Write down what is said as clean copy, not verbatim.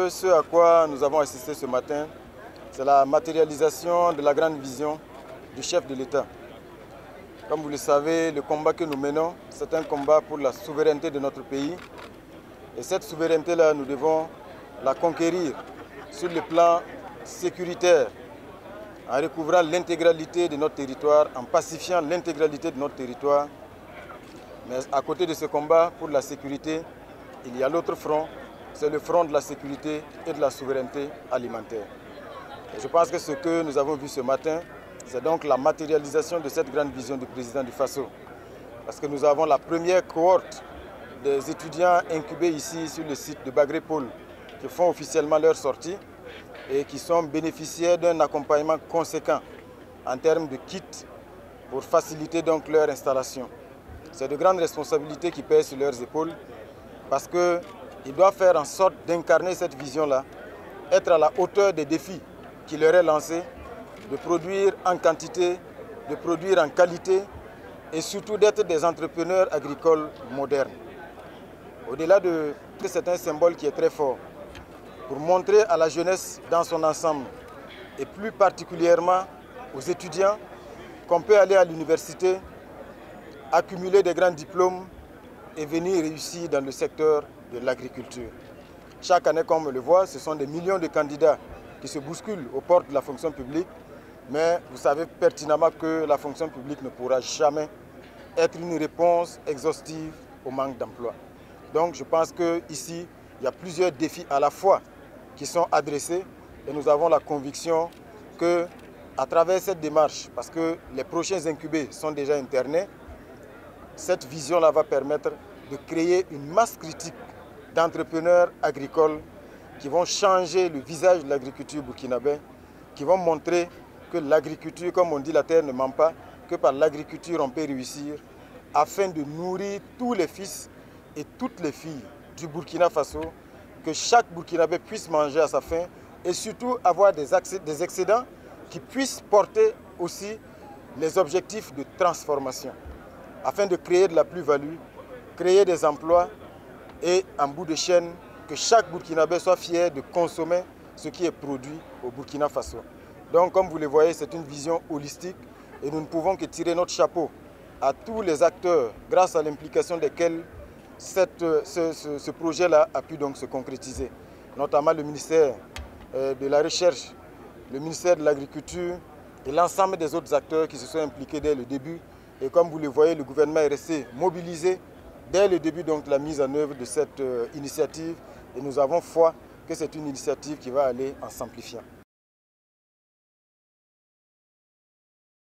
Ce à quoi nous avons assisté ce matin, c'est la matérialisation de la grande vision du chef de l'État. Comme vous le savez, le combat que nous menons, c'est un combat pour la souveraineté de notre pays. Et cette souveraineté-là, nous devons la conquérir sur le plan sécuritaire, en recouvrant l'intégralité de notre territoire, en pacifiant l'intégralité de notre territoire. Mais à côté de ce combat pour la sécurité, il y a l'autre front, c'est le front de la sécurité et de la souveraineté alimentaire. Et je pense que ce que nous avons vu ce matin, c'est donc la matérialisation de cette grande vision du président du Faso. Parce que nous avons la première cohorte des étudiants incubés ici sur le site de Bagré-Pôle qui font officiellement leur sortie et qui sont bénéficiaires d'un accompagnement conséquent en termes de kits pour faciliter donc leur installation. C'est de grandes responsabilités qui pèsent sur leurs épaules parce qu'ils doivent faire en sorte d'incarner cette vision-là, être à la hauteur des défis qui leur est lancé, de produire en quantité, de produire en qualité et surtout d'être des entrepreneurs agricoles modernes. Au-delà de que c'est un symbole qui est très fort, pour montrer à la jeunesse dans son ensemble et plus particulièrement aux étudiants qu'on peut aller à l'université, accumuler des grands diplômes et venir réussir dans le secteur de l'agriculture. Chaque année, comme on le voit, ce sont des millions de candidats qui se bousculent aux portes de la fonction publique, mais vous savez pertinemment que la fonction publique ne pourra jamais être une réponse exhaustive au manque d'emploi. Donc je pense qu'ici, il y a plusieurs défis à la fois qui sont adressés et nous avons la conviction qu'à travers cette démarche, parce que les prochains incubés sont déjà internés, cette vision-là va permettre de créer une masse critique d'entrepreneurs agricoles qui vont changer le visage de l'agriculture burkinabé, qui vont montrer que l'agriculture, comme on dit, la terre ne ment pas, que par l'agriculture on peut réussir, afin de nourrir tous les fils et toutes les filles du Burkina Faso, que chaque Burkinabé puisse manger à sa faim et surtout avoir des excédents qui puissent porter aussi les objectifs de transformation, afin de créer de la plus-value, créer des emplois et en bout de chaîne, que chaque Burkinabé soit fier de consommer ce qui est produit au Burkina Faso. Donc, comme vous le voyez, c'est une vision holistique et nous ne pouvons que tirer notre chapeau à tous les acteurs grâce à l'implication desquels ce projet-là a pu donc se concrétiser. Notamment le ministère de la Recherche, le ministère de l'Agriculture et l'ensemble des autres acteurs qui se sont impliqués dès le début. Et comme vous le voyez, le gouvernement est resté mobilisé dès le début donc, de la mise en œuvre de cette initiative. Et nous avons foi que c'est une initiative qui va aller en s'amplifiant.